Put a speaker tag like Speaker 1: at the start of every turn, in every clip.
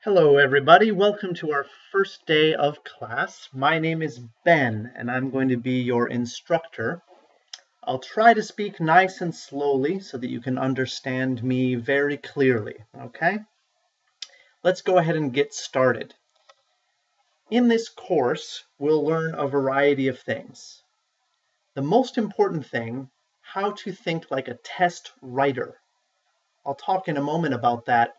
Speaker 1: Hello everybody, welcome to our first day of class. My name is Ben and I'm going to be your instructor. I'll try to speak nice and slowly so that you can understand me very clearly, okay? Let's go ahead and get started. In this course, we'll learn a variety of things. The most important thing, how to think like a test writer. I'll talk in a moment about that,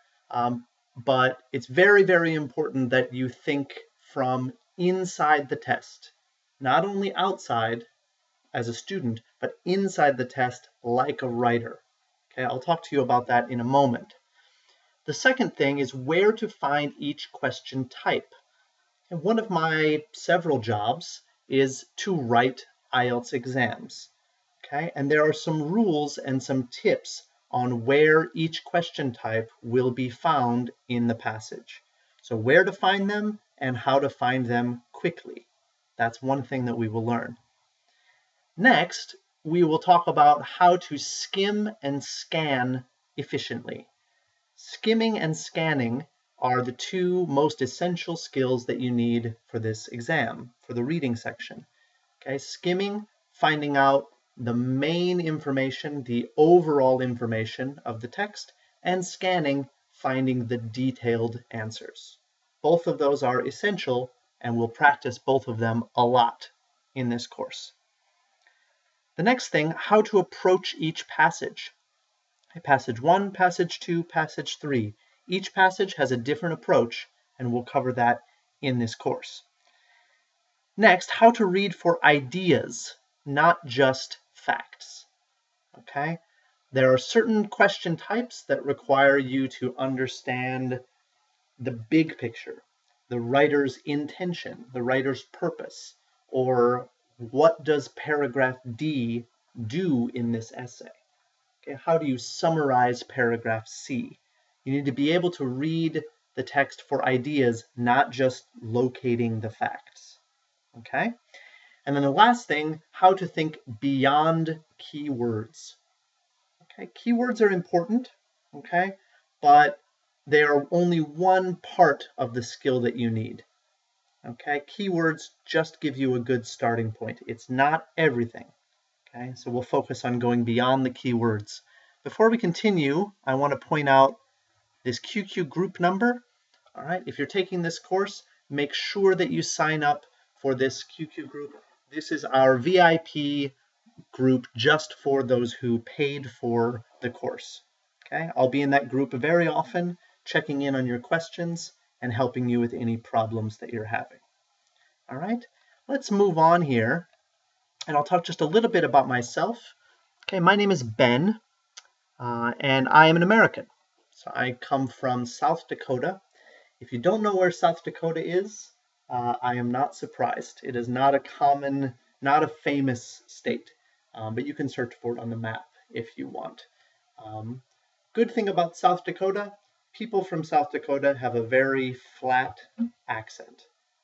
Speaker 1: but it's very, very important that you think from inside the test, not only outside as a student, but inside the test like a writer. Okay, I'll talk to you about that in a moment. The second thing is where to find each question type. And one of my several jobs is to write IELTS exams. Okay, and there are some rules and some tips on where each question type will be found in the passage. So where to find them and how to find them quickly. That's one thing that we will learn. Next, we will talk about how to skim and scan efficiently. Skimming and scanning are the two most essential skills that you need for this exam, for the reading section. Okay, skimming, finding out the main information, the overall information of the text, and scanning, finding the detailed answers. Both of those are essential, and we'll practice both of them a lot in this course. The next thing, how to approach each passage. Passage 1, Passage 2, Passage 3. Each passage has a different approach, and we'll cover that in this course. Next, how to read for ideas, not just facts. Okay? There are certain question types that require you to understand the big picture, the writer's intention, the writer's purpose, or what does paragraph D do in this essay? Okay, how do you summarize paragraph C? You need to be able to read the text for ideas, not just locating the facts. Okay? And then the last thing, how to think beyond keywords. Okay, keywords are important, okay, but they are only one part of the skill that you need. Okay, keywords just give you a good starting point. It's not everything. Okay, so we'll focus on going beyond the keywords. Before we continue, I want to point out this QQ group number. All right, if you're taking this course, make sure that you sign up for this QQ group. This is our VIP group just for those who paid for the course. Okay, I'll be in that group very often, checking in on your questions and helping you with any problems that you're having. All right, let's move on here, and I'll talk just a little bit about myself. Okay, my name is Ben, and I am an American. So I come from South Dakota. If you don't know where South Dakota is, I am not surprised. It is not a common, not a famous state, but you can search for it on the map if you want. Good thing about South Dakota, people from South Dakota have a very flat accent.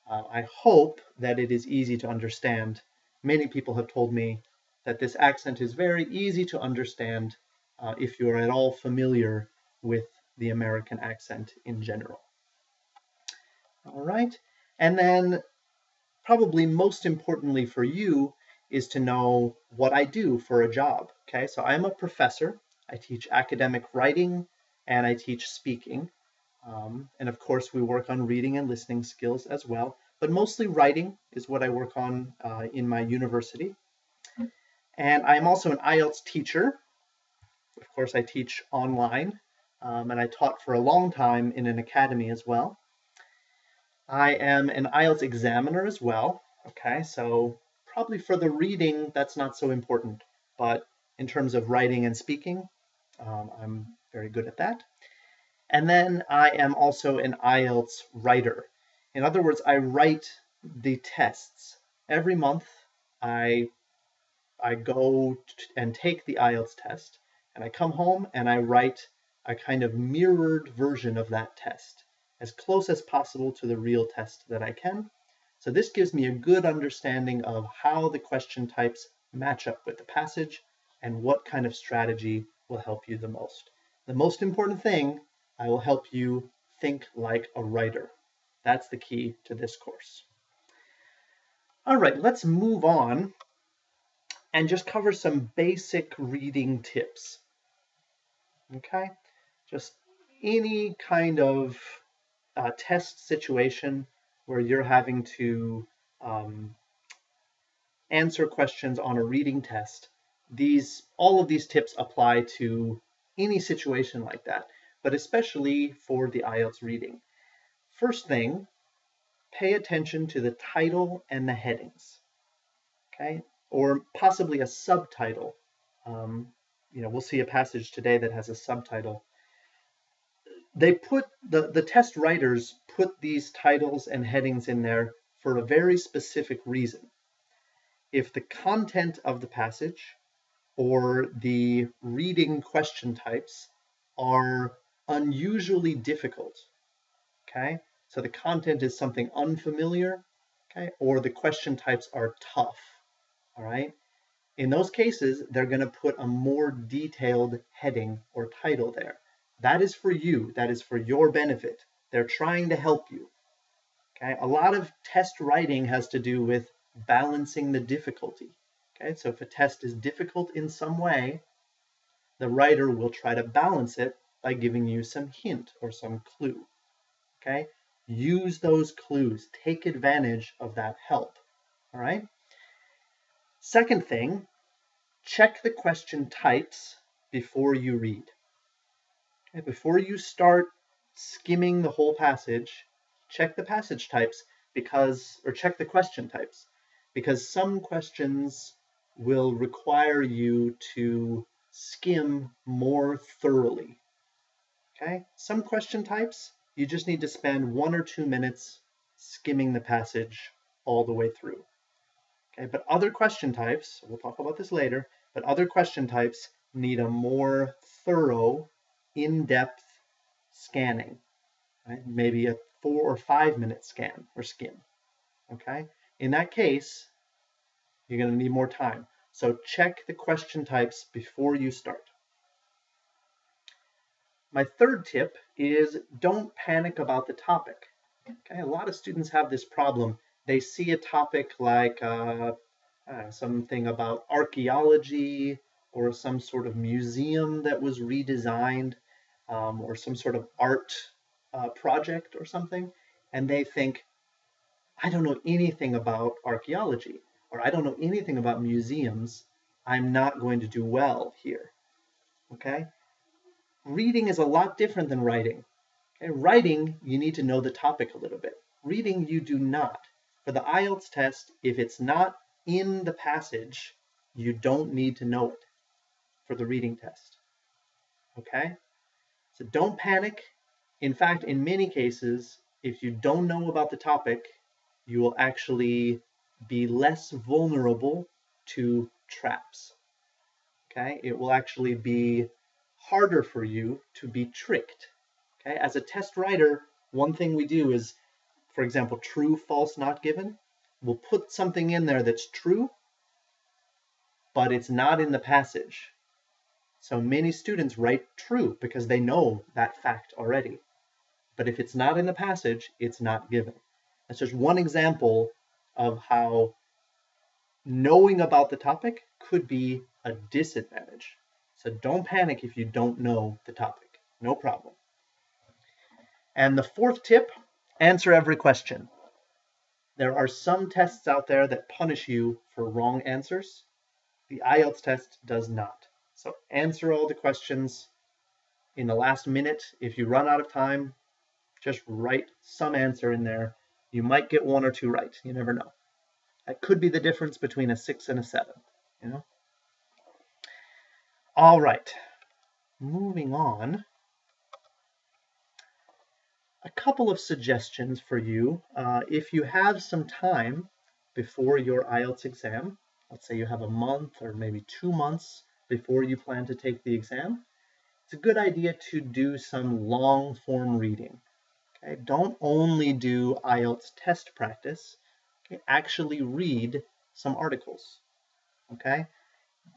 Speaker 1: I hope that it is easy to understand. Many people have told me that this accent is very easy to understand if you're at all familiar with the American accent in general. All right, and then probably most importantly for you is to know what I do for a job. Okay, so I'm a professor. I teach academic writing and I teach speaking. And of course, we work on reading and listening skills as well. But mostly writing is what I work on in my university. And I'm also an IELTS teacher. Of course, I teach online, and I taught for a long time in an academy as well. I am an IELTS examiner as well. Okay, so probably for the reading, that's not so important. But in terms of writing and speaking, I'm very good at that. And then I am also an IELTS writer. In other words, I write the tests. Every month, I go and take the IELTS test, and I come home and I write a kind of mirrored version of that test, as close as possible to the real test that I can. So this gives me a good understanding of how the question types match up with the passage and what kind of strategy will help you the most. The most important thing, I will help you think like a writer. That's the key to this course. All right, let's move on and just cover some basic reading tips. Okay, just any kind of test situation where you're having to answer questions on a reading test, all of these tips apply to any situation like that, but especially for the IELTS reading. First thing, pay attention to the title and the headings, okay? Or possibly a subtitle. We'll see a passage today that has a subtitle. They put the test writers put these titles and headings in there for a very specific reason. If the content of the passage or the reading question types are unusually difficult, okay? So the content is something unfamiliar, okay? Or the question types are tough, all right? In those cases, they're going to put a more detailed heading or title there. That is for you. That is for your benefit. They're trying to help you, okay? A lot of test writing has to do with balancing the difficulty, okay? So if a test is difficult in some way, the writer will try to balance it by giving you some hint or some clue, okay? Use those clues. Take advantage of that help, all right? Second thing, check the question types before you read. Okay, before you start skimming the whole passage, check the passage types or check the question types, because some questions will require you to skim more thoroughly. Okay? Some question types, you just need to spend 1 or 2 minutes skimming the passage all the way through. Okay? But other question types, we'll talk about this later, but other question types need a more thorough, in-depth scanning, right? Maybe a 4 or 5 minute scan or skim. Okay? In that case, you're going to need more time. So check the question types before you start. My third tip is don't panic about the topic. Okay? A lot of students have this problem. They see a topic like something about archaeology or some sort of museum that was redesigned, or some sort of art project or something, and they think, I don't know anything about archaeology, or I don't know anything about museums. I'm not going to do well here. Okay? Reading is a lot different than writing. Okay? Writing, you need to know the topic a little bit. Reading, you do not. For the IELTS test, if it's not in the passage, you don't need to know it for the reading test. Okay? So don't panic. In fact, in many cases, if you don't know about the topic, you will actually be less vulnerable to traps. Okay? It will actually be harder for you to be tricked. Okay? As a test writer, one thing we do is, for example, true, false, not given. We'll put something in there that's true, but it's not in the passage. So many students write true because they know that fact already. But if it's not in the passage, it's not given. That's just one example of how knowing about the topic could be a disadvantage. So don't panic if you don't know the topic. No problem. And the fourth tip, answer every question. There are some tests out there that punish you for wrong answers. The IELTS test does not. So answer all the questions in the last minute. If you run out of time, just write some answer in there. You might get 1 or 2 right. You never know. That could be the difference between a 6 and a 7, you know? All right, moving on. A couple of suggestions for you. If you have some time before your IELTS exam, let's say you have a month or maybe 2 months before you plan to take the exam, it's a good idea to do some long form reading. Okay? Don't only do IELTS test practice. Okay? Actually read some articles. Okay?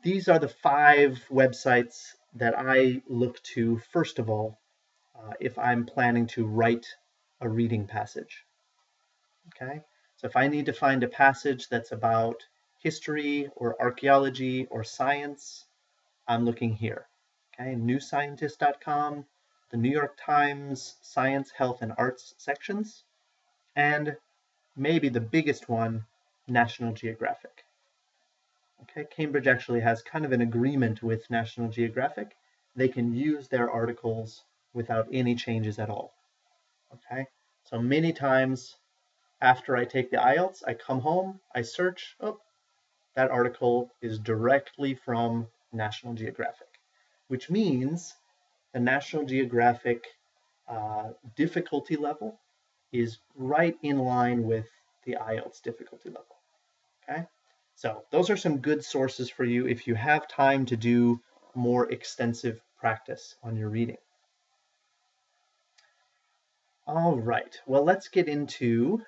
Speaker 1: These are the 5 websites that I look to first of all if I'm planning to write a reading passage. Okay, so if I need to find a passage that's about history or archaeology or science, I'm looking here. Okay, newscientist.com, the New York Times Science, Health, and Arts sections, and maybe the biggest one, National Geographic. Okay, Cambridge actually has kind of an agreement with National Geographic. They can use their articles without any changes at all. Okay, so many times after I take the IELTS, I come home, I search, oh, that article is directly from National Geographic, which means the National Geographic difficulty level is right in line with the IELTS difficulty level. Okay, so those are some good sources for you if you have time to do more extensive practice on your reading. All right, well, let's get into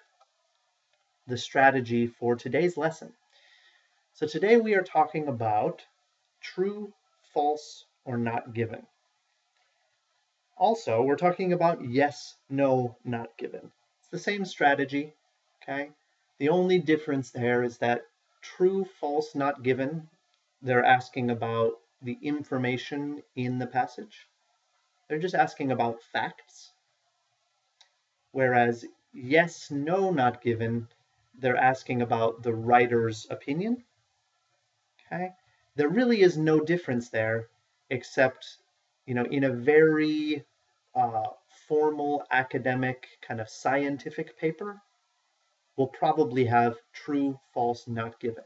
Speaker 1: the strategy for today's lesson. So today we are talking about true, false, or not given. Also, we're talking about yes, no, not given. It's the same strategy, okay? The only difference there is that true, false, not given, they're asking about the information in the passage. They're just asking about facts. Whereas yes, no, not given, they're asking about the writer's opinion, okay? There really is no difference there, except, in a very formal academic kind of scientific paper, we'll probably have true, false, not given.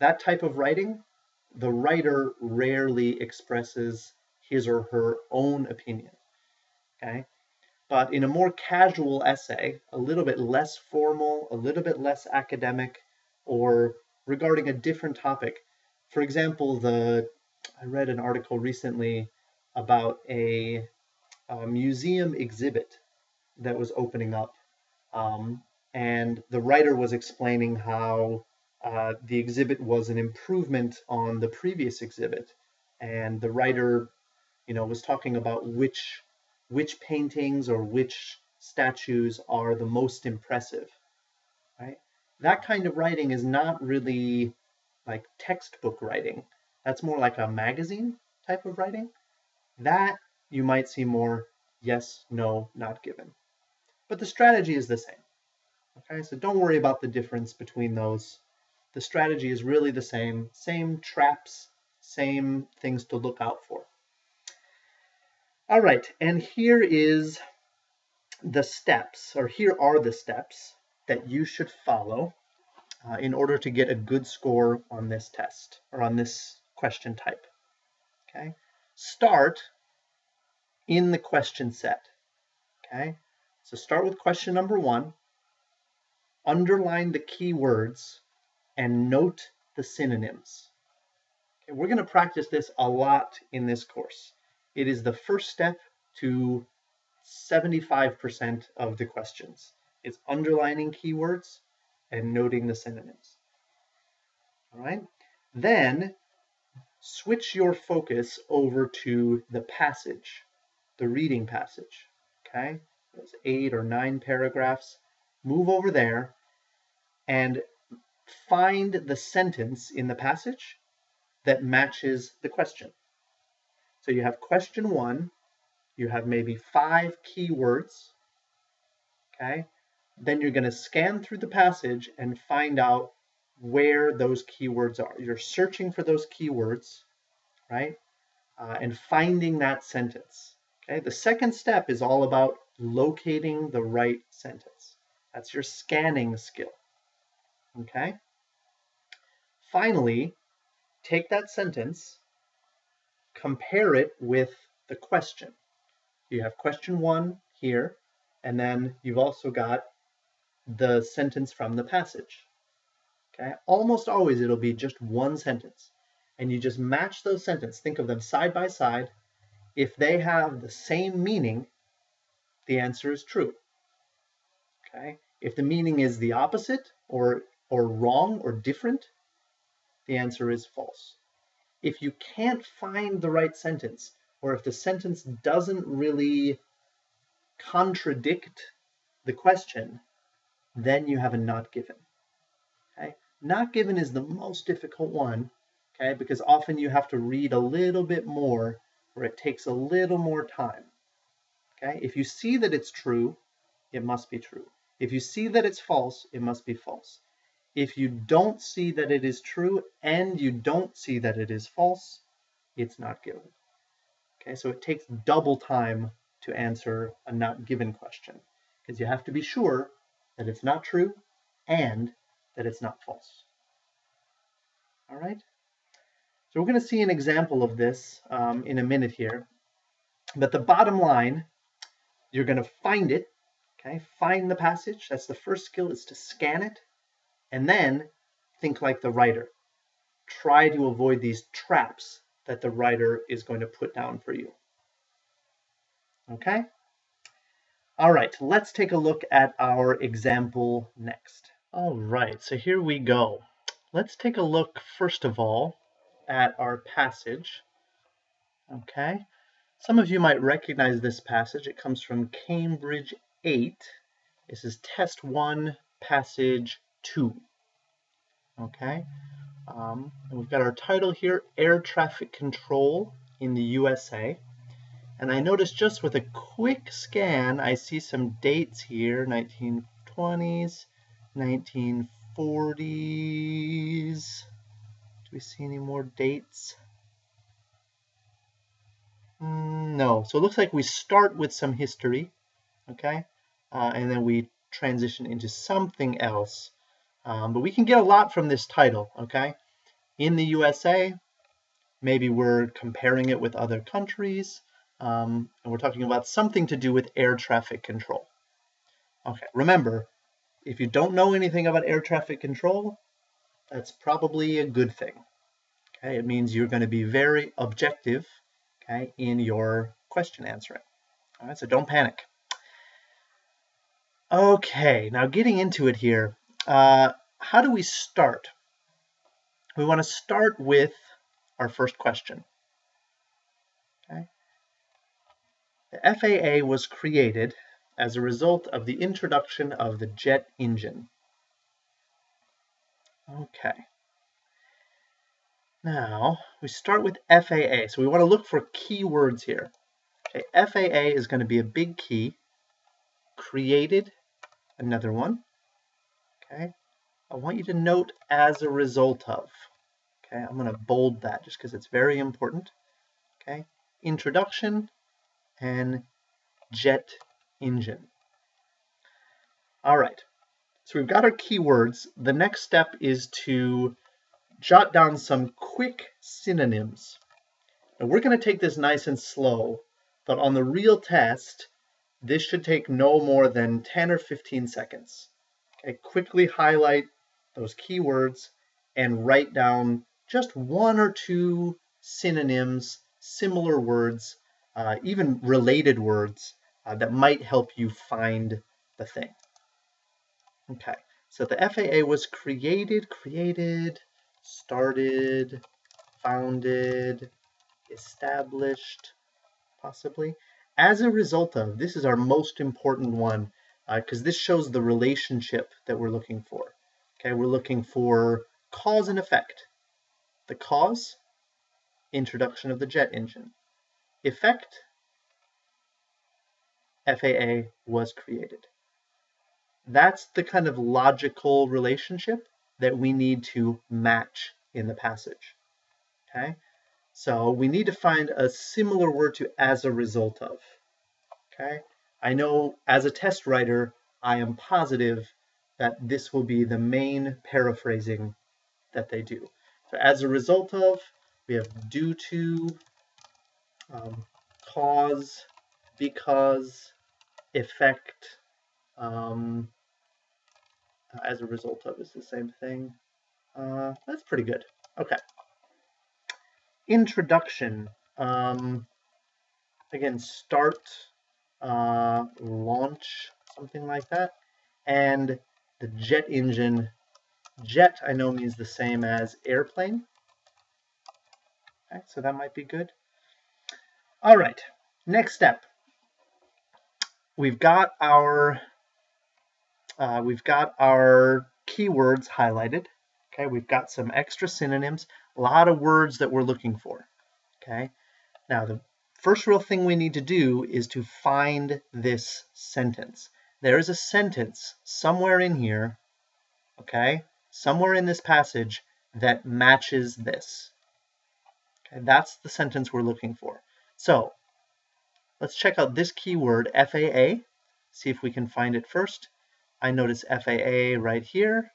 Speaker 1: That type of writing, the writer rarely expresses his or her own opinion, okay? But in a more casual essay, a little bit less formal, a little bit less academic, or regarding a different topic. For example, I read an article recently about a museum exhibit that was opening up. And the writer was explaining how the exhibit was an improvement on the previous exhibit. And the writer, was talking about which paintings or which statues are the most impressive, right? That kind of writing is not really like textbook writing. That's more like a magazine type of writing. That you might see more yes, no, not given. But the strategy is the same. Okay, so don't worry about the difference between those. The strategy is really the same traps, same things to look out for. All right, and here are the steps that you should follow in order to get a good score on this test or on this question type. Okay, start in the question set. Okay, so start with question number 1, underline the keywords, and note the synonyms. Okay, we're going to practice this a lot in this course. It is the first step to 75% of the questions. It's underlining keywords and noting the synonyms. All right, then switch your focus over to the passage, the reading passage. Okay, those 8 or 9 paragraphs. Move over there and find the sentence in the passage that matches the question. So you have question 1, you have maybe 5 keywords, okay? Then you're going to scan through the passage and find out where those keywords are. You're searching for those keywords, right? And finding that sentence. Okay, the second step is all about locating the right sentence. That's your scanning skill. Okay. Finally, take that sentence, compare it with the question. You have question 1 here, and then you've also got the sentence from the passage. Okay, almost always it'll be just one sentence, and you just match those sentences. Think of them side by side. If they have the same meaning, the answer is true. Okay, if the meaning is the opposite or wrong or different, the answer is false. If you can't find the right sentence, or if the sentence doesn't really contradict the question, then you have a not given. Okay? Not given is the most difficult one, okay, because often you have to read a little bit more, or it takes a little more time. Okay? If you see that it's true, it must be true. If you see that it's false, it must be false. If you don't see that it is true and you don't see that it is false, it's not given. Okay, so it takes double time to answer a not given question, because you have to be sure that it's not true and that it's not false. All right? So we're going to see an example of this in a minute here. But the bottom line, you're going to find it. Okay, find the passage. That's the first skill, is to scan it. And then think like the writer. Try to avoid these traps that the writer is going to put down for you. Okay? All right, let's take a look at our example next. All right, so here we go. Let's take a look, first of all, at our passage. Okay, some of you might recognize this passage. It comes from Cambridge 8. This is Test 1, Passage 2. Okay, and we've got our title here, Air Traffic Control in the USA. And I noticed just with a quick scan, I see some dates here, 1920s, 1940s. Do we see any more dates? No. So it looks like we start with some history, okay? And then we transition into something else. But we can get a lot from this title, okay? In the USA, maybe we're comparing it with other countries, and we're talking about something to do with air traffic control. Okay, remember, if you don't know anything about air traffic control, that's probably a good thing. Okay, it means you're going to be very objective, okay, in your question answering. All right, so don't panic. Okay, now getting into it here, how do we start? We want to start with our first question. Okay. The FAA was created as a result of the introduction of the jet engine. Okay. Now, we start with FAA. So we want to look for keywords here. Okay, FAA is going to be a big key. Created, another one. Okay. I want you to note as a result of. Okay, I'm going to bold that just because it's very important. Okay. Introduction and jet engine. All right. So we've got our keywords. The next step is to jot down some quick synonyms. And we're going to take this nice and slow, but on the real test, this should take no more than 10 or 15 seconds. Okay, quickly highlight those keywords and write down just one or two synonyms, similar words, even related words that might help you find the thing. Okay, so the FAA was created, started, founded, established, possibly. As a result of, this is our most important one, because this shows the relationship that we're looking for. Okay, we're looking for cause and effect. The cause, introduction of the jet engine. Effect, FAA was created. That's the kind of logical relationship that we need to match in the passage. Okay, so we need to find a similar word to as a result of. Okay, I know as a test writer, I am positive that this will be the main paraphrasing that they do. So as a result of, we have due to, cause, because, effect, as a result of is the same thing. That's pretty good. Okay. Introduction. Again, start, launch, something like that. And the jet engine. Jet, I know, means the same as airplane. Okay, so that might be good. All right, next step. we've got our keywords highlighted. Okay, we've got some extra synonyms, a lot of words that we're looking for. Okay, now the first real thing we need to do is to find this sentence. There is a sentence somewhere in here, okay, somewhere in this passage that matches this. Okay, that's the sentence we're looking for. So let's check out this keyword, FAA, see if we can find it first. I notice FAA right here,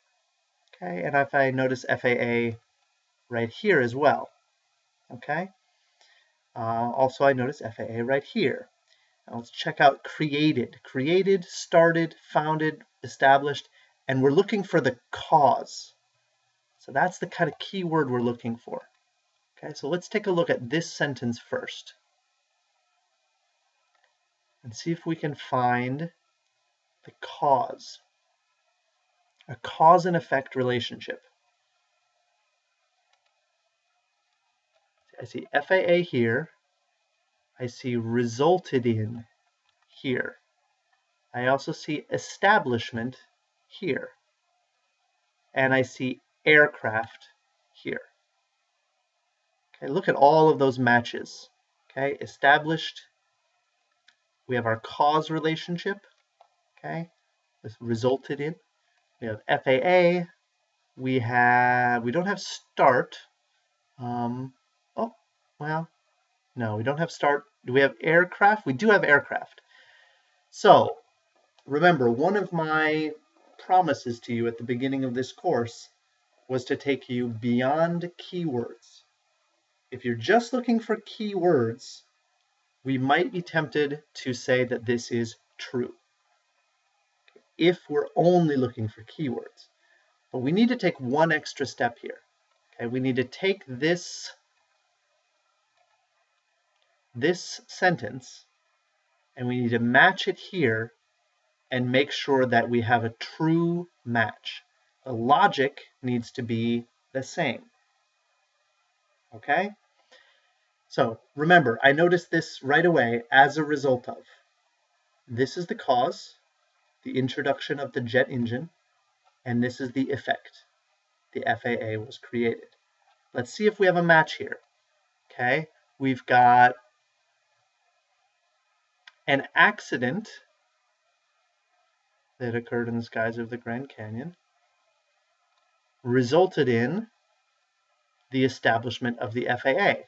Speaker 1: okay, and if I notice FAA right here as well, okay. Also, I notice FAA right here. Now let's check out created. Created, started, founded, established, and we're looking for the cause. So that's the kind of keyword we're looking for. Okay, so let's take a look at this sentence first and see if we can find the cause, a cause and effect relationship. I see FAA here. I see resulted in here. I also see establishment here. And I see aircraft here. Okay, look at all of those matches. Okay, established. We have our cause relationship. Okay, this resulted in. We have FAA. We don't have start. Oh, well, no, we don't have start. Do we have aircraft? We do have aircraft. So remember, one of my promises to you at the beginning of this course was to take you beyond keywords. If you're just looking for keywords, we might be tempted to say that this is true if we're only looking for keywords. But we need to take one extra step here. Okay, we need to take this sentence and we need to match it here and make sure that we have a true match. The logic needs to be the same. Okay? So remember, I noticed this right away as a result of. This is the cause, the introduction of the jet engine, and this is the effect. The FAA was created. Let's see if we have a match here. Okay, we've got an accident that occurred in the skies of the Grand Canyon, resulted in the establishment of the FAA.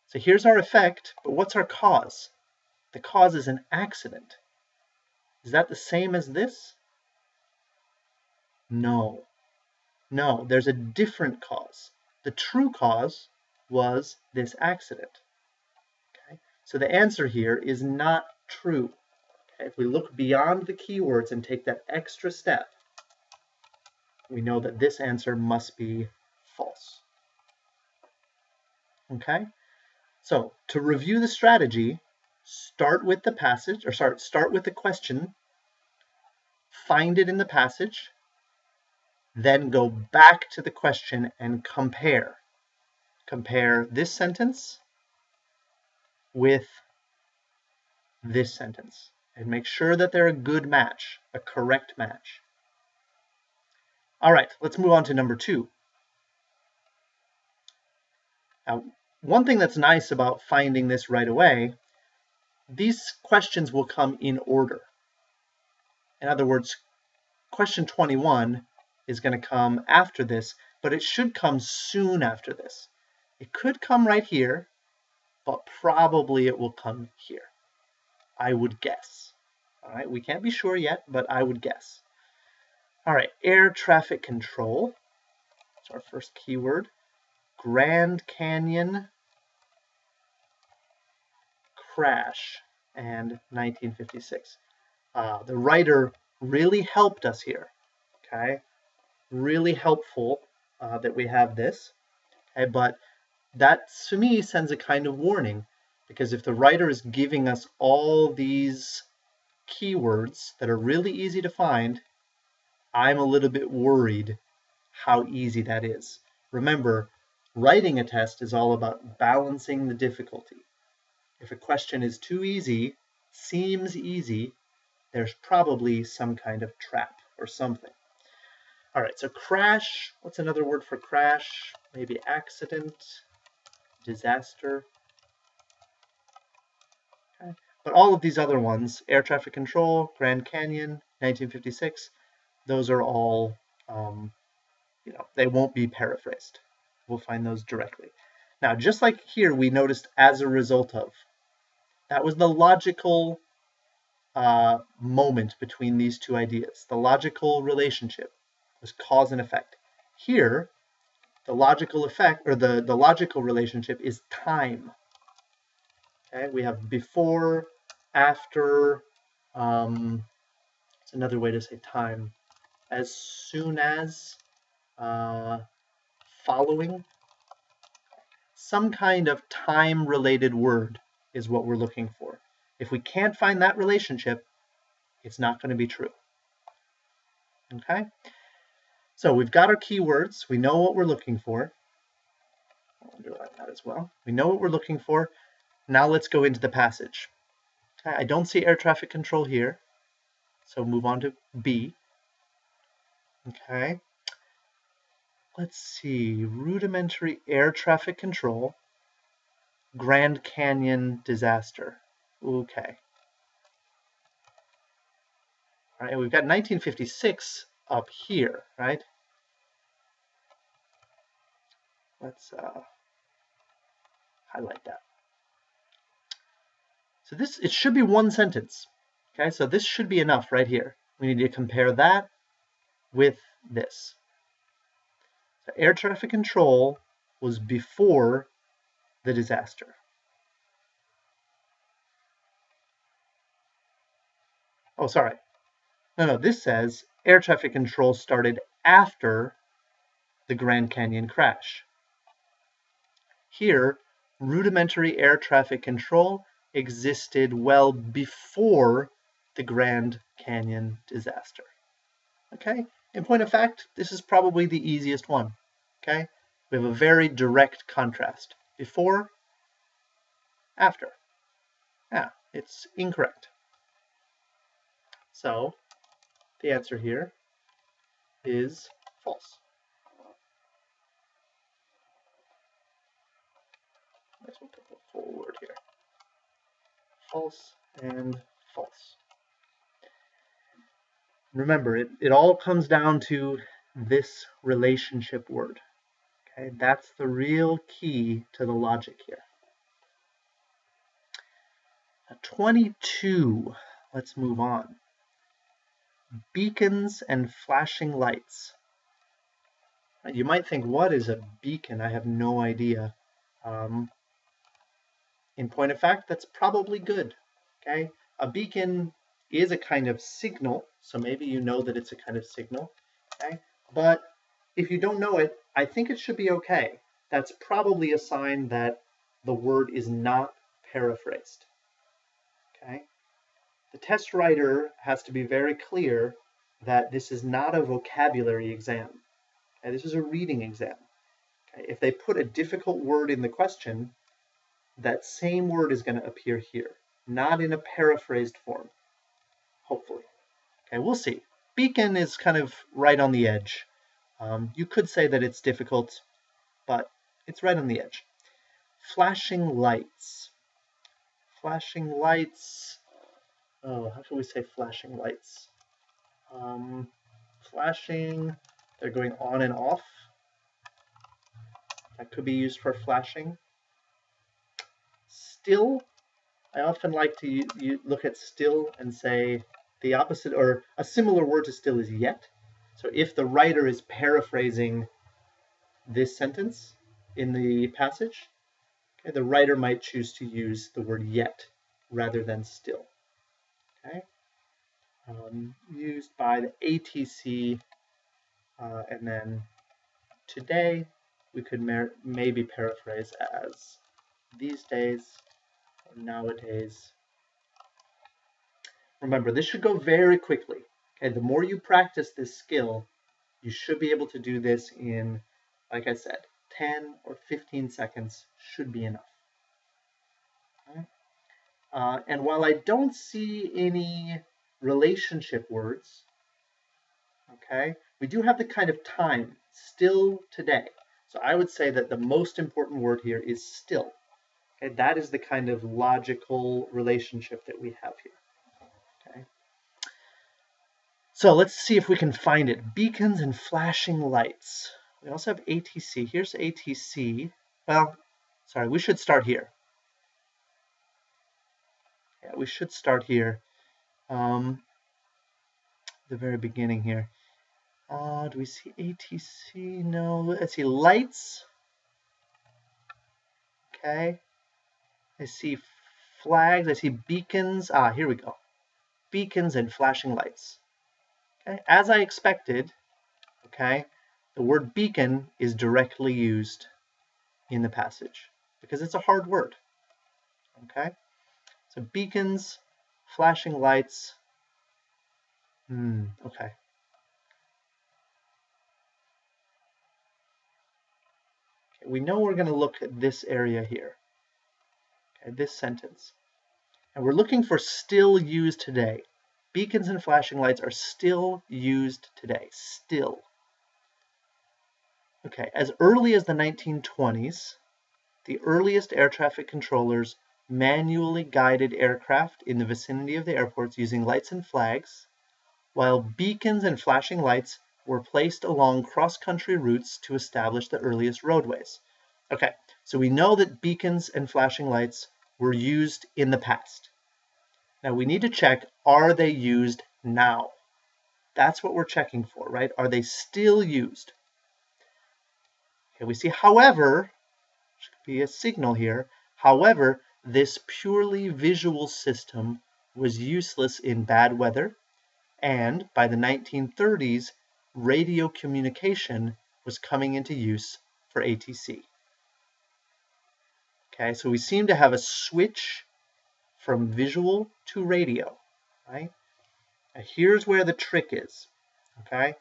Speaker 1: So here's our effect, but what's our cause? The cause is an accident. Is that the same as this? No. No, there's a different cause. The true cause was this accident. Okay? So the answer here is not true. Okay? If we look beyond the keywords and take that extra step, we know that this answer must be false. Okay? So to review the strategy, start with the passage, start with the question, find it in the passage, then go back to the question and compare. Compare this sentence with this sentence and make sure that they're a good match, a correct match. All right, let's move on to number 2. Now, one thing that's nice about finding this right away, these questions will come in order. In other words, question 21 is going to come after this, but it should come soon after this. It could come right here, but probably it will come here. I would guess. All right, we can't be sure yet, but I would guess. All right, air traffic control. That's our first keyword. Grand Canyon crash and 1956. The writer really helped us here. Okay, really helpful that we have this. Okay, but that to me sends a kind of warning, because if the writer is giving us all these keywords that are really easy to find, I'm a little bit worried how easy that is. Remember, writing a test is all about balancing the difficulty. If a question is too easy, seems easy, there's probably some kind of trap or something. All right, so crash, what's another word for crash? Maybe accident, disaster. Okay. But all of these other ones, air traffic control, Grand Canyon, 1956, those are all, they won't be paraphrased. We'll find those directly. Now, just like here, we noticed as a result of. That was the logical moment between these two ideas. The logical relationship was cause and effect. Here, the logical effect, or the logical relationship is time. Okay, we have before, after, it's another way to say time. As soon as, following. Some kind of time-related word is what we're looking for. If we can't find that relationship, it's not going to be true. Okay? So we've got our keywords. We know what we're looking for. I'll underline that as well. We know what we're looking for. Now let's go into the passage. Okay, I don't see air traffic control here, so move on to B. Okay. Let's see. Rudimentary air traffic control. Grand Canyon disaster. Okay. All right, we've got 1956 up here, right? Let's highlight that. So it should be one sentence. Okay, so this should be enough right here. We need to compare that with this. So air traffic control was before the disaster. Oh, sorry. No, this says air traffic control started after the Grand Canyon crash. Here, rudimentary air traffic control existed well before the Grand Canyon disaster. Okay, in point of fact, this is probably the easiest one. Okay, we have a very direct contrast. Before, after. Yeah, it's incorrect. So the answer here is false. Let's put the full word here. False and false. Remember, it all comes down to this relationship word. Okay, that's the real key to the logic here. 22, let's move on. Beacons and flashing lights. You might think, what is a beacon? I have no idea. In point of fact, that's probably good. Okay, a beacon is a kind of signal, so maybe you know that it's a kind of signal. Okay, but if you don't know it, I think it should be okay. That's probably a sign that the word is not paraphrased. Okay, the test writer has to be very clear that this is not a vocabulary exam. Okay, this is a reading exam. Okay, if they put a difficult word in the question, that same word is going to appear here, not in a paraphrased form, hopefully. Okay, we'll see. Beacon is kind of right on the edge. You could say that it's difficult, but it's right on the edge. Flashing lights. Flashing lights. Oh, how should we say flashing lights? Flashing, they're going on and off. That could be used for flashing. Still, I often like to look at still and say the opposite, or a similar word to still is yet. So if the writer is paraphrasing this sentence in the passage, okay, the writer might choose to use the word yet rather than still. Okay, used by the ATC, and then today we could maybe paraphrase as these days or nowadays. Remember, this should go very quickly. Okay, the more you practice this skill, you should be able to do this in, like I said, 10 or 15 seconds should be enough. Okay. And while I don't see any relationship words, okay, we do have the kind of time, still today. So I would say that the most important word here is still. Okay, that is the kind of logical relationship that we have here. Okay. So let's see if we can find it. Beacons and flashing lights. We also have ATC. Here's ATC. Well, sorry, we should start here. Yeah, we should start here. The very beginning here. Do we see ATC? No. Let's see lights. Okay. I see flags. I see beacons. Here we go. Beacons and flashing lights. Okay. As I expected, okay, the word beacon is directly used in the passage because it's a hard word. Okay. So beacons, flashing lights. Okay. We know we're going to look at this area here. Okay, this sentence. And we're looking for still used today. Beacons and flashing lights are still used today. Still. Okay, as early as the 1920s, the earliest air traffic controllers manually guided aircraft in the vicinity of the airports using lights and flags, while beacons and flashing lights were placed along cross-country routes to establish the earliest roadways. Okay, so we know that beacons and flashing lights were used in the past. Now we need to check, are they used now? That's what we're checking for, right? Are they still used? Okay, we see, however, should be a signal here. However, this purely visual system was useless in bad weather, and by the 1930s, radio communication was coming into use for ATC. Okay, so we seem to have a switch from visual to radio, right? Now here's where the trick is, okay?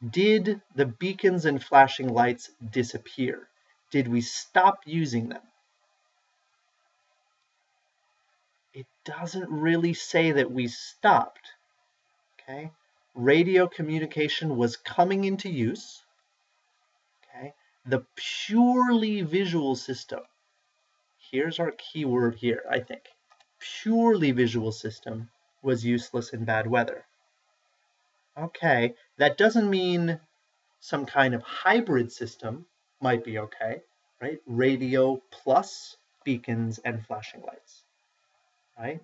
Speaker 1: Did the beacons and flashing lights disappear? Did we stop using them? It doesn't really say that we stopped, okay? Radio communication was coming into use, okay? The purely visual system, here's our key word here, I think. Purely visual system was useless in bad weather. Okay, that doesn't mean some kind of hybrid system might be okay, right? Radio plus beacons and flashing lights, right?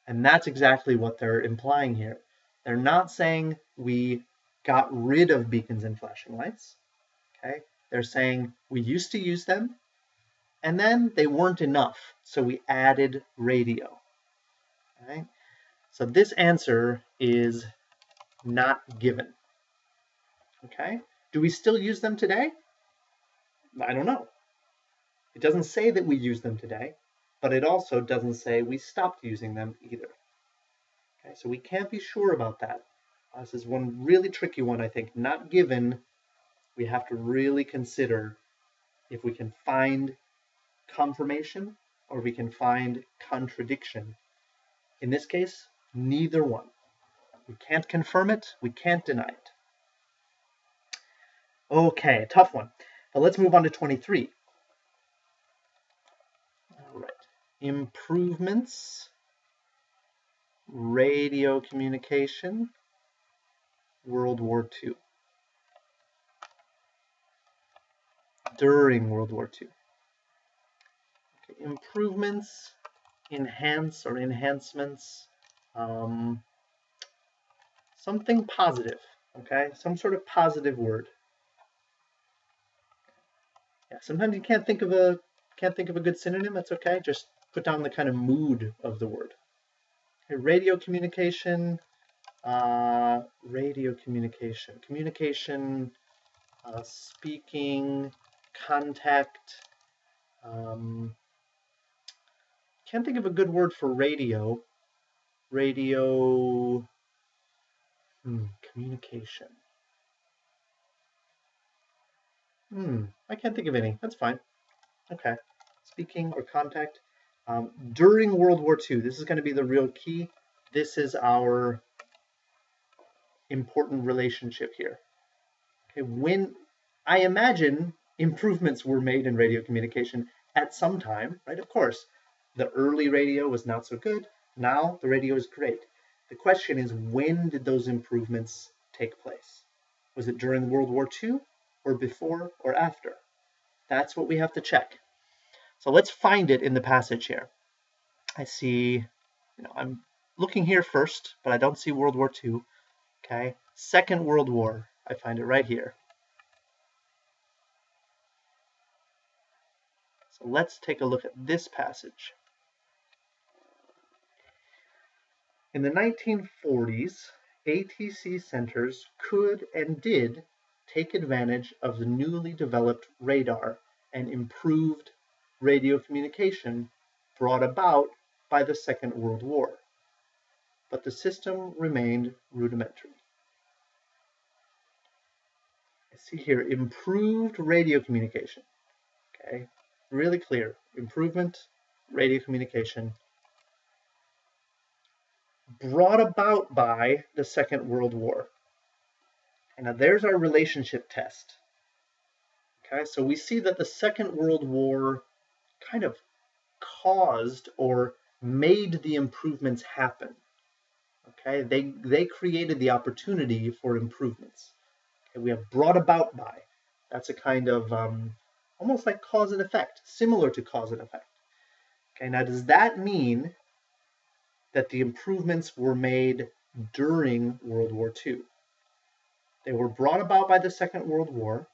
Speaker 1: And that's exactly what they're implying here. They're not saying we got rid of beacons and flashing lights, okay? They're saying we used to use them, and then they weren't enough, so we added radio, right? So this answer is not given, okay? Do we still use them today? I don't know. It doesn't say that we use them today, but it also doesn't say we stopped using them either. Okay, so we can't be sure about that. This is one really tricky one, I think. Not given, we have to really consider if we can find confirmation or we can find contradiction. In this case, neither one. We can't confirm it, we can't deny it. Okay, tough one. But let's move on to 23. All right. Improvements, radio communication, World War II. During World War II. Okay, improvements, enhance or enhancements, something positive, okay? Some sort of positive word. Yeah, sometimes you can't think of a good synonym, that's okay. Just put down the kind of mood of the word. Okay, radio communication, communication, speaking, contact. Can't think of a good word for radio. Communication. I can't think of any. That's fine. Okay. Speaking or contact. During World War II, this is going to be the real key. This is our important relationship here. Okay, when I imagine improvements were made in radio communication at some time, right? Of course, the early radio was not so good. Now the radio is great. The question is, when did those improvements take place? Was it during World War II or before or after? That's what we have to check. So let's find it in the passage here. I see, I'm looking here first, but I don't see World War II. Okay, Second World War, I find it right here. So let's take a look at this passage. In the 1940s, ATC centers could and did take advantage of the newly developed radar and improved radio communication brought about by the Second World War, but the system remained rudimentary. I see here improved radio communication. Okay, really clear. Improvement, radio communication, brought about by the Second World War. And now there's our relationship test. Okay, so we see that the Second World War kind of caused or made the improvements happen. Okay, they created the opportunity for improvements. Okay, we have brought about by. That's a kind of almost like cause and effect, similar to cause and effect. Okay, now does that mean that the improvements were made during World War II? They were brought about by the Second World War.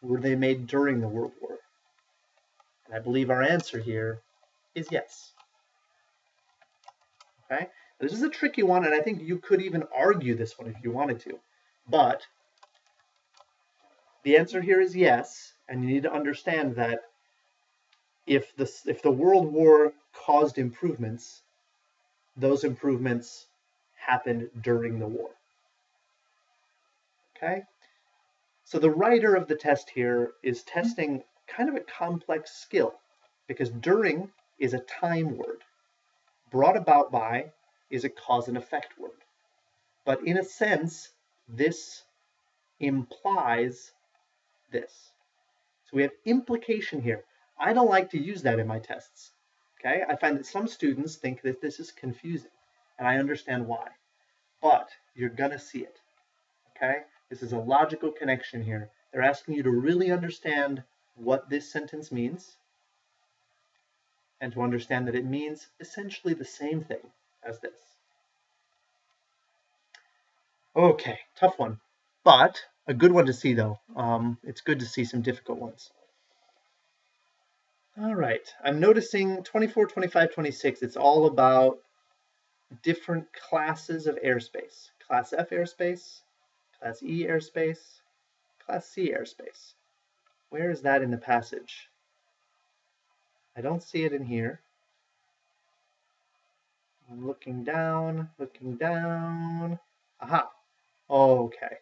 Speaker 1: Were they made during the World War? And I believe our answer here is yes. Okay, this is a tricky one, and I think you could even argue this one if you wanted to. But the answer here is yes, and you need to understand that if the World War caused improvements, those improvements happened during the war. Okay? So the writer of the test here is testing kind of a complex skill, because during is a time word. Brought about by is a cause and effect word. But in a sense, this implies this. So we have implication here. I don't like to use that in my tests. Okay? I find that some students think that this is confusing, and I understand why. But you're going to see it. Okay? This is a logical connection here. They're asking you to really understand what this sentence means and to understand that it means essentially the same thing as this. Okay, tough one, but a good one to see though. It's good to see some difficult ones. All right, I'm noticing 24, 25, 26, it's all about different classes of airspace. Class F airspace, Class E airspace, Class C airspace. Where is that in the passage? I don't see it in here. I'm looking down, looking down. Aha, okay.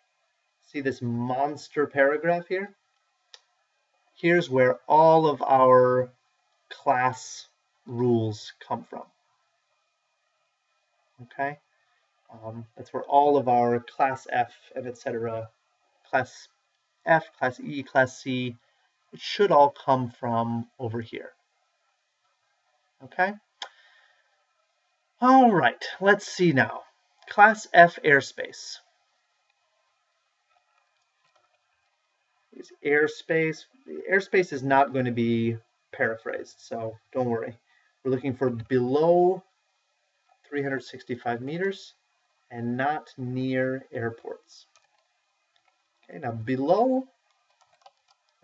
Speaker 1: See this monster paragraph here? Here's where all of our class rules come from. Okay? That's where all of our class F and etc. Class F, class E, class C, it should all come from over here. Okay? All right, let's see now. Class F airspace. Is airspace. Airspace is not going to be paraphrased, so don't worry. We're looking for below 365 meters and not near airports. Okay, now below,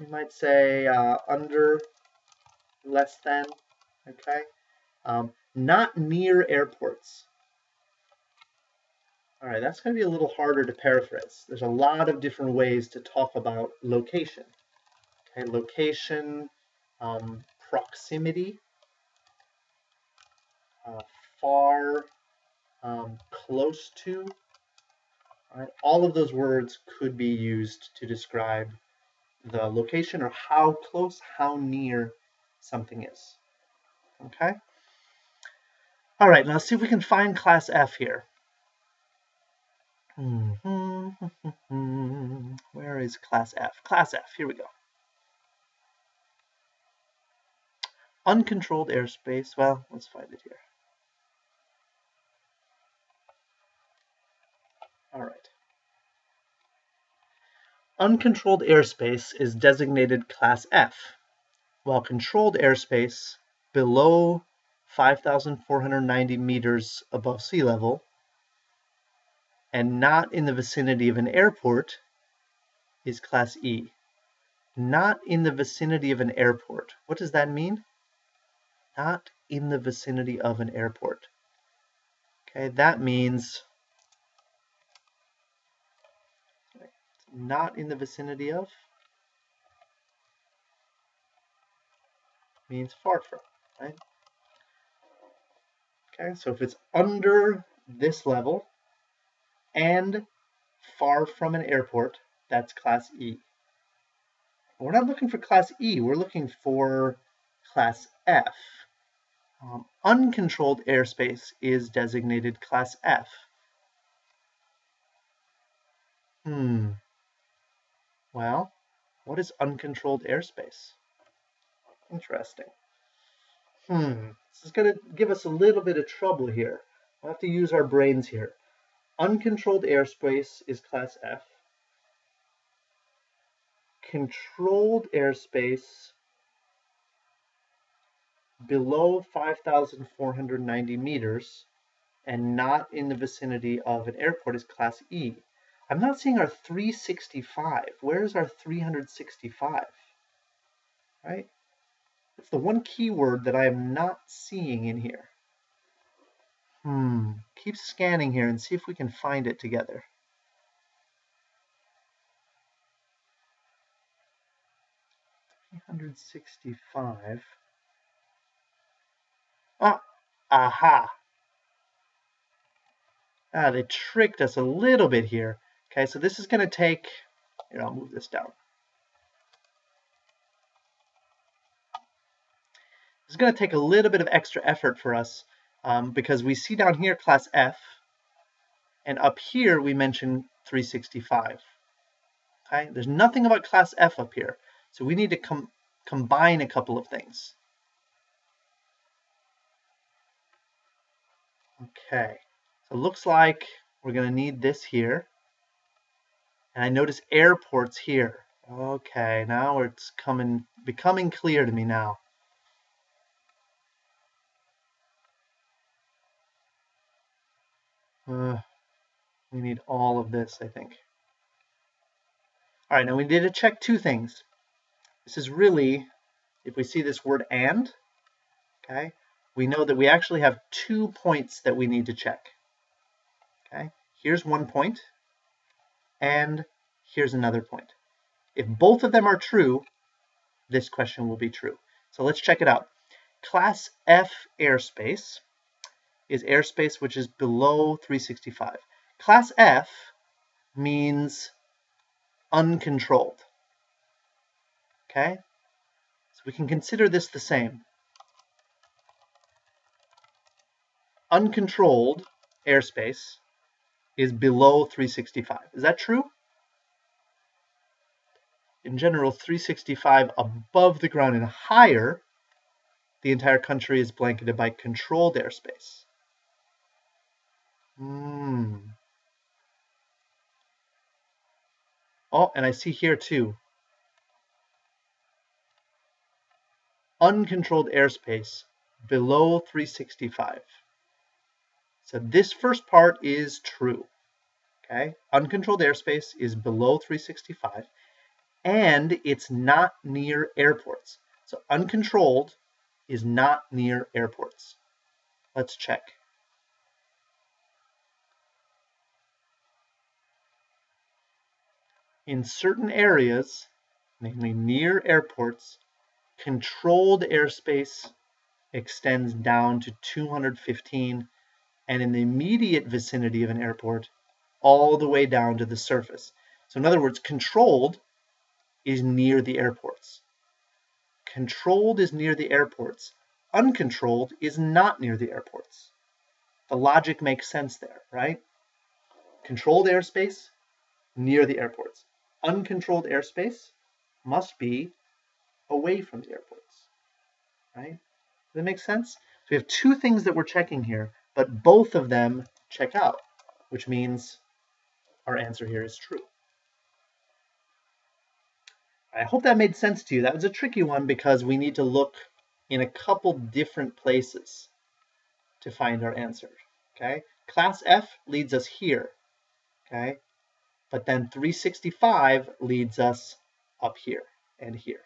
Speaker 1: we might say under, less than, okay? Not near airports. All right, that's going to be a little harder to paraphrase. There's a lot of different ways to talk about location. Okay, location, proximity, far, close to. All right, all of those words could be used to describe the location or how close, how near something is. Okay? All right, now let's see if we can find class F here. Where is class F? Class F, here we go. Uncontrolled airspace. Well, let's find it here. All right. Uncontrolled airspace is designated class F, while controlled airspace below 5,490 meters above sea level and not in the vicinity of an airport is class E. Not in the vicinity of an airport. What does that mean? Not in the vicinity of an airport. Okay, that means not in the vicinity of means far from, right? Okay, so if it's under this level and far from an airport, that's class E. We're not looking for class E, we're looking for class F. Uncontrolled airspace is designated class F. Well, what is uncontrolled airspace? Interesting. This is going to give us a little bit of trouble here. We'll have to use our brains here. Uncontrolled airspace is class F. Controlled airspace below 5,490 meters and not in the vicinity of an airport is class E. I'm not seeing our 365. Where's our 365? Right? It's the one keyword that I am not seeing in here. Keep scanning here and see if we can find it together. 365. Aha. They tricked us a little bit here. Okay, so this is going to take, here, I'll move this down. It's going to take a little bit of extra effort for us because we see down here class F, and up here we mention 365. Okay, there's nothing about class F up here, so we need to combine a couple of things. Okay, so it looks like we're going to need this here, and I notice airports here. Okay, now it's becoming clear to me now. We need all of this, I think. All right, now we need to check two things. This is really, if we see this word and, okay, we know that we actually have 2 points that we need to check. Okay, here's one point, and here's another point. If both of them are true, this question will be true. So let's check it out. Class F airspace is airspace which is below 365. Class F means uncontrolled. Okay? So we can consider this the same. Uncontrolled airspace is below 365. Is that true? In general, 365 above the ground and higher, the entire country is blanketed by controlled airspace. Oh, and I see here too. Uncontrolled airspace below 365. So this first part is true. Okay, uncontrolled airspace is below 365, and it's not near airports. So uncontrolled is not near airports. Let's check. In certain areas, namely near airports, controlled airspace extends down to 215, and in the immediate vicinity of an airport, all the way down to the surface. So in other words, controlled is near the airports. Controlled is near the airports. uncontrolled is not near the airports. The logic makes sense there, right? Controlled airspace, near the airports. Uncontrolled airspace must be away from the airports, right? Does that make sense? So we have two things that we're checking here, but both of them check out, which means our answer here is true. I hope that made sense to you. That was a tricky one because we need to look in a couple different places to find our answer, okay? Class F leads us here, okay? But then 365 leads us up here and here,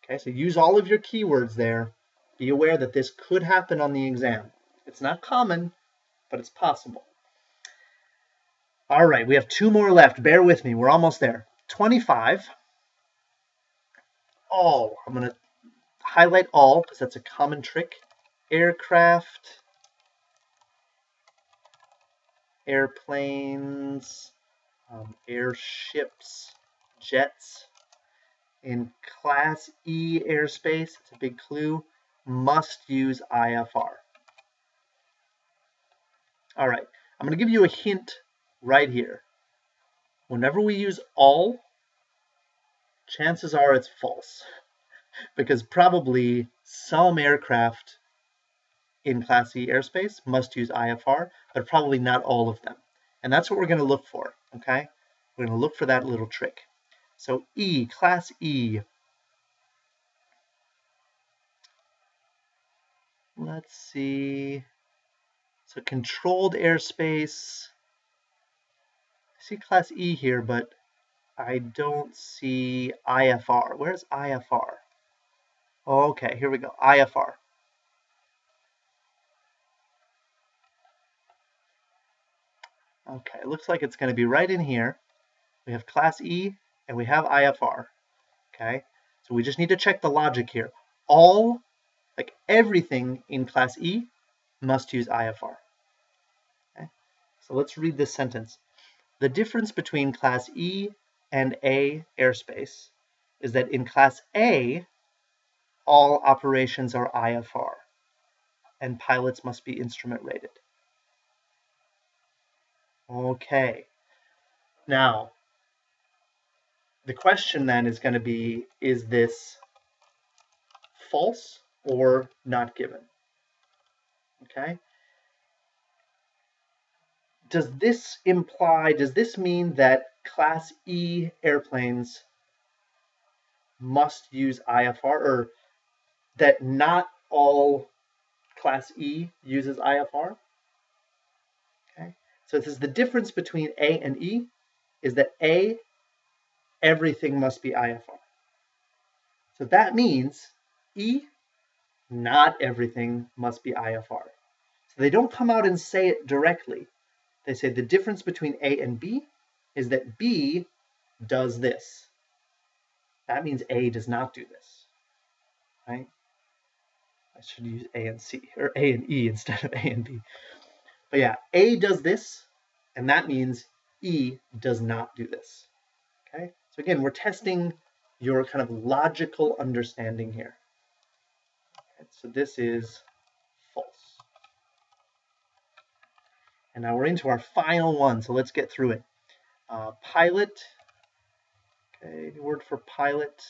Speaker 1: okay? So use all of your keywords there. Be aware that this could happen on the exam. It's not common, but it's possible. All right, we have two more left. Bear with me. We're almost there. 25. All. I'm going to highlight all because that's a common trick. Aircraft, airplanes, airships, jets. In Class E airspace, it's a big clue, must use IFR. All right, I'm going to give you a hint right here. Whenever we use all, chances are it's false because probably some aircraft in Class E airspace must use IFR, but probably not all of them. And that's what we're going to look for, okay? We're going to look for that little trick. So E, Class E. Let's see. So controlled airspace. I see Class E here, but I don't see IFR. Where's IFR? Okay, here we go. IFR. Okay, it looks like it's going to be right in here. We have Class E and we have IFR. Okay, so we just need to check the logic here. All, like everything in Class E, must use IFR. Okay, so let's read this sentence. The difference between Class E and A airspace is that in Class A, all operations are IFR, and pilots must be instrument rated. Okay, now the question then is going to be, is this false or not given? Okay. Does this mean that Class E airplanes must use IFR, or that not all Class E uses IFR? Okay. So it says the difference between A and E is that A, everything must be IFR. So that means E, not everything must be IFR. So they don't come out and say it directly. They say the difference between A and B is that B does this. That means A does not do this, right? I should use A and C, or A and E instead of A and B. But yeah, A does this, and that means E does not do this, okay? So again, we're testing your kind of logical understanding here. Okay, so this is false. And now we're into our final one, so let's get through it. Pilot, okay, the word for pilot,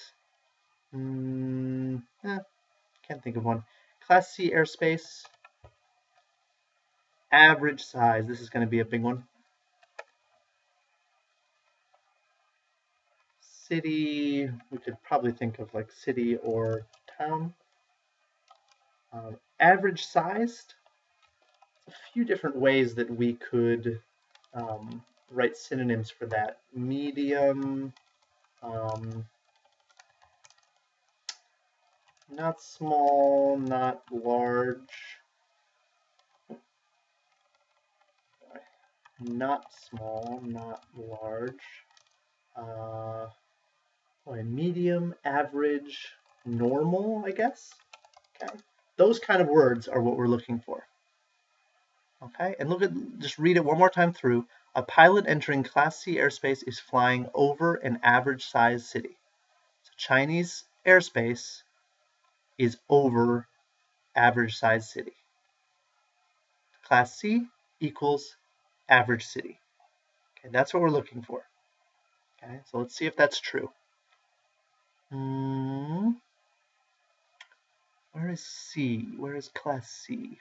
Speaker 1: can't think of one. Class C airspace, average size, this is going to be a big one. City, we could probably think of like city or town. Average sized, a few different ways that we could write synonyms for that. Medium, not small, not large. Not small, not large. Medium, average, normal, I guess. Okay, those kind of words are what we're looking for. Okay, and just read it one more time through. A pilot entering Class C airspace is flying over an average-sized city. So Chinese airspace is over average size city. Class C equals average city. Okay, that's what we're looking for. Okay, so let's see if that's true. Where is C? Where is Class C?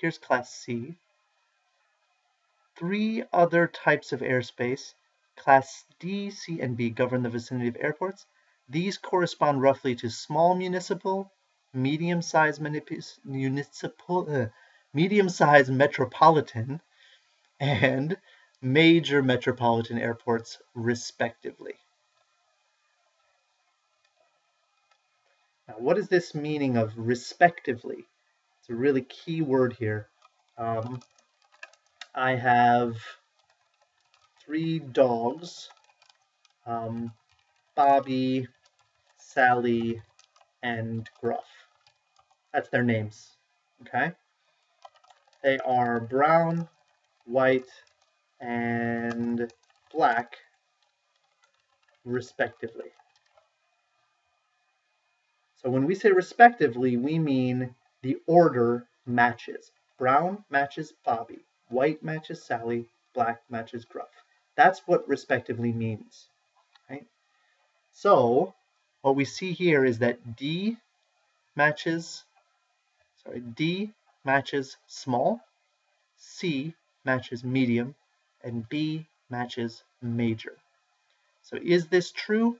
Speaker 1: Here's Class C. 3 other types of airspace, Class D, C, and B, govern the vicinity of airports. These correspond roughly to small municipal, medium-sized metropolitan, and major metropolitan airports, respectively. Now, what is this meaning of respectively? It's a really key word here. I have 3 dogs, Bobby, Sally, and Gruff. That's their names, okay? They are brown, white, and black, respectively. So when we say respectively, we mean the order matches. Brown matches Bobby, white matches Sally, black matches Gruff. That's what respectively means, right? So what we see here is that D matches small, C matches medium, and B matches major. So is this true?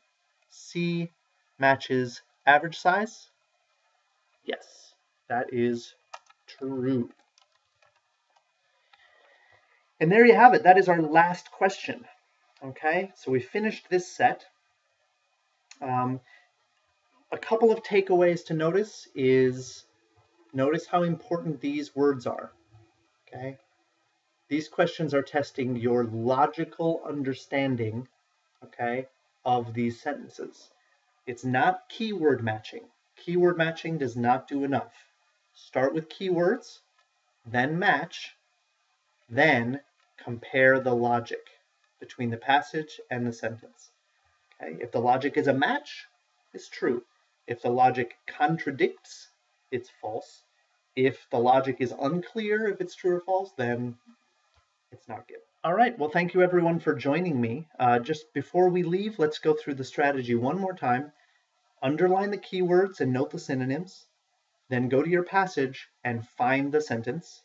Speaker 1: C matches average size? Yes, that is true. And there you have it. That is our last question. Okay, so we finished this set. A couple of takeaways to notice is notice how important these words are. Okay, these questions are testing your logical understanding, okay, of these sentences. It's not keyword matching. Keyword matching does not do enough. Start with keywords, then match, then compare the logic between the passage and the sentence. Okay? If the logic is a match, it's true. If the logic contradicts, it's false. If the logic is unclear if it's true or false, then it's not good. All right, well, thank you everyone for joining me. Just before we leave, let's go through the strategy one more time. Underline the keywords and note the synonyms. Then go to your passage and find the sentence.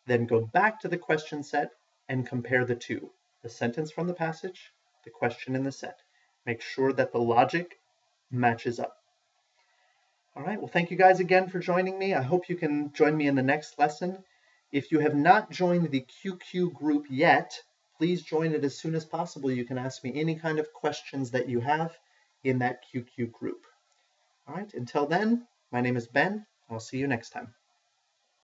Speaker 1: Then go back to the question set and compare the two. The sentence from the passage, the question in the set. Make sure that the logic matches up. All right, well, thank you guys again for joining me. I hope you can join me in the next lesson. If you have not joined the QQ group yet, please join it as soon as possible. You can ask me any kind of questions that you have in that QQ group. All right, until then, my name is Ben. I'll see you next time.